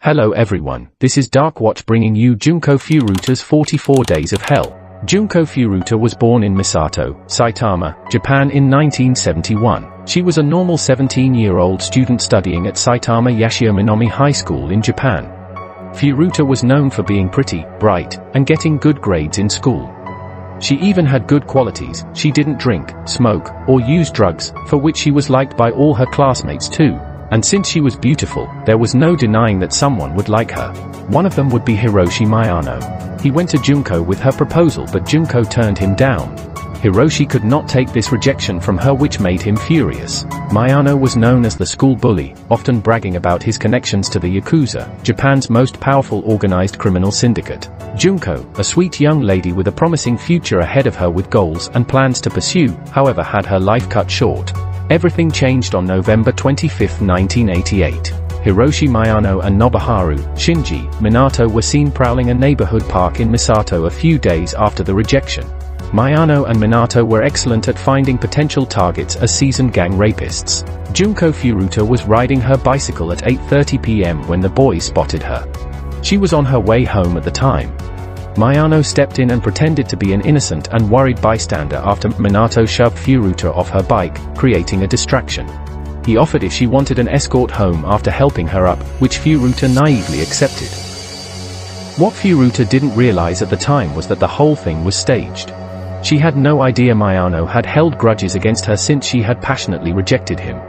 Hello everyone, this is Dark Watch bringing you Junko Furuta's 44 Days of Hell. Junko Furuta was born in Misato, Saitama, Japan in 1971. She was a normal 17-year-old student studying at Saitama Yashio-Minami High School in Japan. Furuta was known for being pretty, bright, and getting good grades in school. She even had good qualities. She didn't drink, smoke, or use drugs, for which she was liked by all her classmates too. And since she was beautiful, there was no denying that someone would like her. One of them would be Hiroshi Miyano. He went to Junko with her proposal, but Junko turned him down. Hiroshi could not take this rejection from her, which made him furious. Miyano was known as the school bully, often bragging about his connections to the Yakuza, Japan's most powerful organized criminal syndicate. Junko, a sweet young lady with a promising future ahead of her with goals and plans to pursue, however, had her life cut short. Everything changed on November 25, 1988. Hiroshi Miyano and Nobuharu, Shinji, Minato were seen prowling a neighborhood park in Misato a few days after the rejection. Miyano and Minato were excellent at finding potential targets as seasoned gang rapists. Junko Furuta was riding her bicycle at 8:30 p.m. when the boys spotted her. She was on her way home at the time. Miyano stepped in and pretended to be an innocent and worried bystander after Minato shoved Furuta off her bike, creating a distraction. He offered if she wanted an escort home after helping her up, which Furuta naively accepted. What Furuta didn't realize at the time was that the whole thing was staged. She had no idea Miyano had held grudges against her since she had passionately rejected him.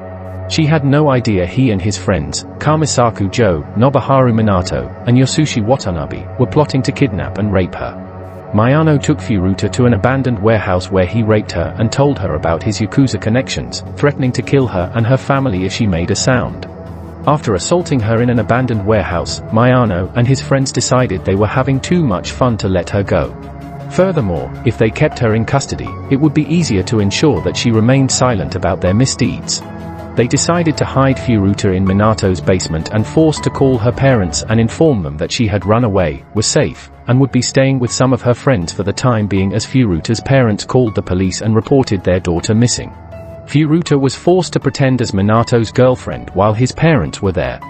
She had no idea he and his friends, Kamisaku Joe, Nobuharu Minato, and Yosushi Watanabe, were plotting to kidnap and rape her. Miyano took Furuta to an abandoned warehouse where he raped her and told her about his Yakuza connections, threatening to kill her and her family if she made a sound. After assaulting her in an abandoned warehouse, Miyano and his friends decided they were having too much fun to let her go. Furthermore, if they kept her in custody, it would be easier to ensure that she remained silent about their misdeeds. They decided to hide Furuta in Minato's basement and forced to call her parents and inform them that she had run away, was safe, and would be staying with some of her friends for the time being, as Furuta's parents called the police and reported their daughter missing. Furuta was forced to pretend as Minato's girlfriend while his parents were there.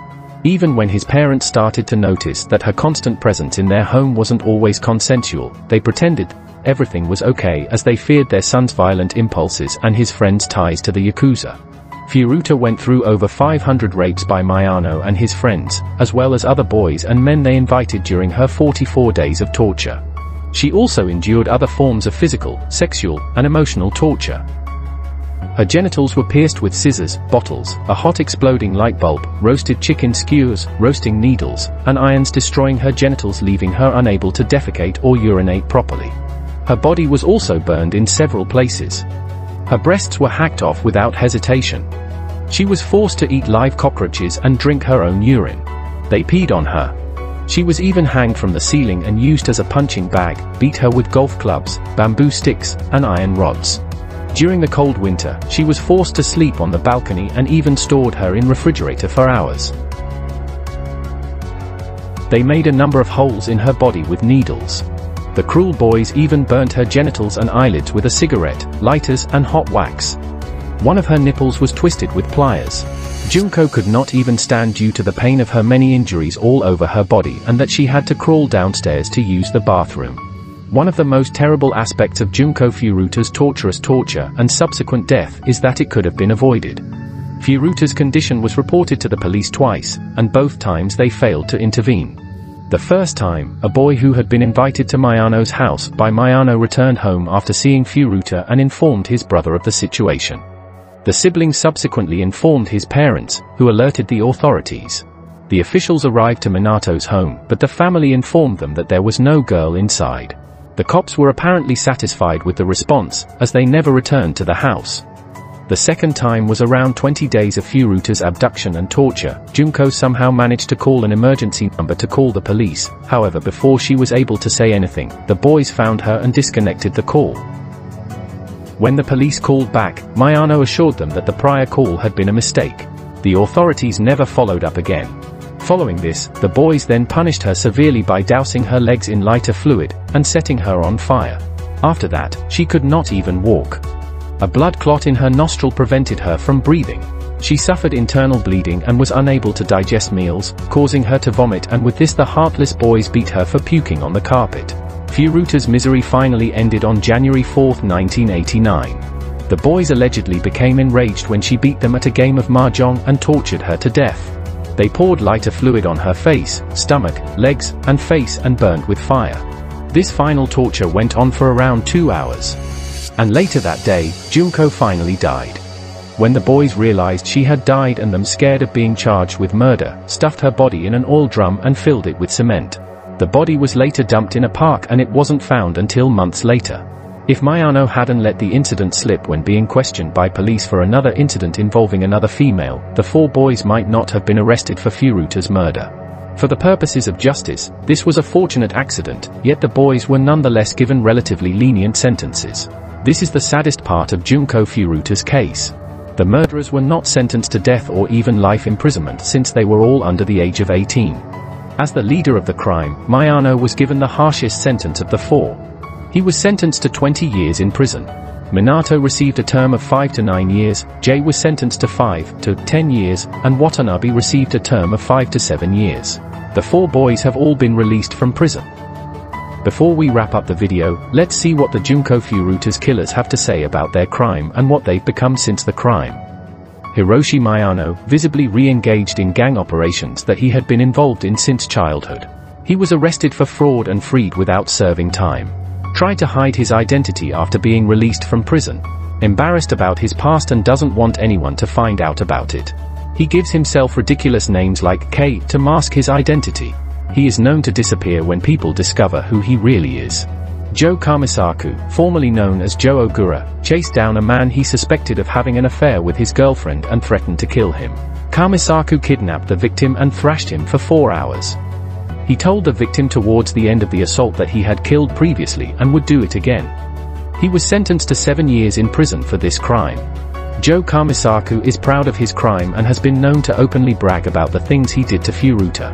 Even when his parents started to notice that her constant presence in their home wasn't always consensual, they pretended everything was okay as they feared their son's violent impulses and his friends' ties to the Yakuza. Furuta went through over 500 rapes by Miyano and his friends, as well as other boys and men they invited during her 44 days of torture. She also endured other forms of physical, sexual, and emotional torture. Her genitals were pierced with scissors, bottles, a hot exploding light bulb, roasted chicken skewers, roasting needles, and irons, destroying her genitals, leaving her unable to defecate or urinate properly. Her body was also burned in several places. Her breasts were hacked off without hesitation. She was forced to eat live cockroaches and drink her own urine. They peed on her. She was even hanged from the ceiling and used as a punching bag, beat her with golf clubs, bamboo sticks, and iron rods. During the cold winter, she was forced to sleep on the balcony and even stored her in refrigerator for hours. They made a number of holes in her body with needles. The cruel boys even burnt her genitals and eyelids with a cigarette, lighters, and hot wax. One of her nipples was twisted with pliers. Junko could not even stand due to the pain of her many injuries all over her body and that she had to crawl downstairs to use the bathroom. One of the most terrible aspects of Junko Furuta's torturous torture and subsequent death is that it could have been avoided. Furuta's condition was reported to the police twice, and both times they failed to intervene. The first time, a boy who had been invited to Miyano's house by Miyano returned home after seeing Furuta and informed his brother of the situation. The sibling subsequently informed his parents, who alerted the authorities. The officials arrived to Minato's home, but the family informed them that there was no girl inside. The cops were apparently satisfied with the response, as they never returned to the house. The second time was around 20 days of Furuta's abduction and torture. Junko somehow managed to call an emergency number to call the police. However, before she was able to say anything, the boys found her and disconnected the call. When the police called back, Miyano assured them that the prior call had been a mistake. The authorities never followed up again. Following this, the boys then punished her severely by dousing her legs in lighter fluid and setting her on fire. After that, she could not even walk. A blood clot in her nostril prevented her from breathing. She suffered internal bleeding and was unable to digest meals, causing her to vomit, and with this the heartless boys beat her for puking on the carpet. Furuta's misery finally ended on January 4, 1989. The boys allegedly became enraged when she beat them at a game of mahjong and tortured her to death. They poured lighter fluid on her face, stomach, legs, and face and burned with fire. This final torture went on for around 2 hours. And later that day, Junko finally died. When the boys realized she had died and them scared of being charged with murder, stuffed her body in an oil drum and filled it with cement. The body was later dumped in a park and it wasn't found until months later. If Miyano hadn't let the incident slip when being questioned by police for another incident involving another female, the 4 boys might not have been arrested for Furuta's murder. For the purposes of justice, this was a fortunate accident, yet the boys were nonetheless given relatively lenient sentences. This is the saddest part of Junko Furuta's case. The murderers were not sentenced to death or even life imprisonment since they were all under the age of 18. As the leader of the crime, Miyano was given the harshest sentence of the 4. He was sentenced to 20 years in prison. Minato received a term of 5 to 9 years, Jay was sentenced to 5 to 10 years, and Watanabe received a term of 5 to 7 years. The 4 boys have all been released from prison. Before we wrap up the video, let's see what the Junko Furuta's killers have to say about their crime and what they've become since the crime. Hiroshi Miyano visibly re-engaged in gang operations that he had been involved in since childhood. He was arrested for fraud and freed without serving time. Tried to hide his identity after being released from prison. Embarrassed about his past and doesn't want anyone to find out about it. He gives himself ridiculous names like K to mask his identity. He is known to disappear when people discover who he really is. Joe Kamisaku, formerly known as Joe Ogura, chased down a man he suspected of having an affair with his girlfriend and threatened to kill him. Kamisaku kidnapped the victim and thrashed him for 4 hours. He told the victim towards the end of the assault that he had killed previously and would do it again. He was sentenced to 7 years in prison for this crime. Joe Kamisaku is proud of his crime and has been known to openly brag about the things he did to Furuta.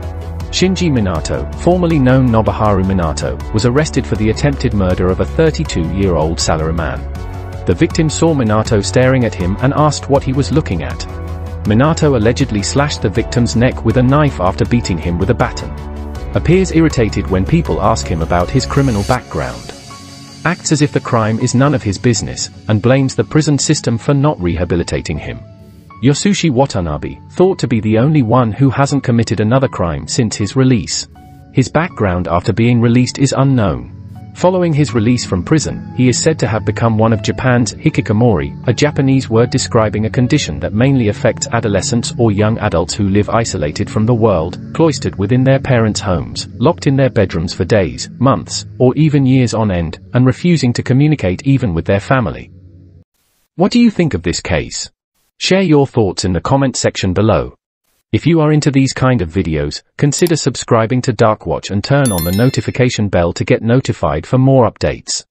Shinji Minato, formerly known Nobuharu Minato, was arrested for the attempted murder of a 32-year-old salaryman. The victim saw Minato staring at him and asked what he was looking at. Minato allegedly slashed the victim's neck with a knife after beating him with a baton. Appears irritated when people ask him about his criminal background. Acts as if the crime is none of his business, and blames the prison system for not rehabilitating him. Yosushi Watanabe, thought to be the only one who hasn't committed another crime since his release. His background after being released is unknown. Following his release from prison, he is said to have become one of Japan's hikikomori, a Japanese word describing a condition that mainly affects adolescents or young adults who live isolated from the world, cloistered within their parents' homes, locked in their bedrooms for days, months, or even years on end, and refusing to communicate even with their family. What do you think of this case? Share your thoughts in the comment section below. If you are into these kind of videos, consider subscribing to Darkwatch and turn on the notification bell to get notified for more updates.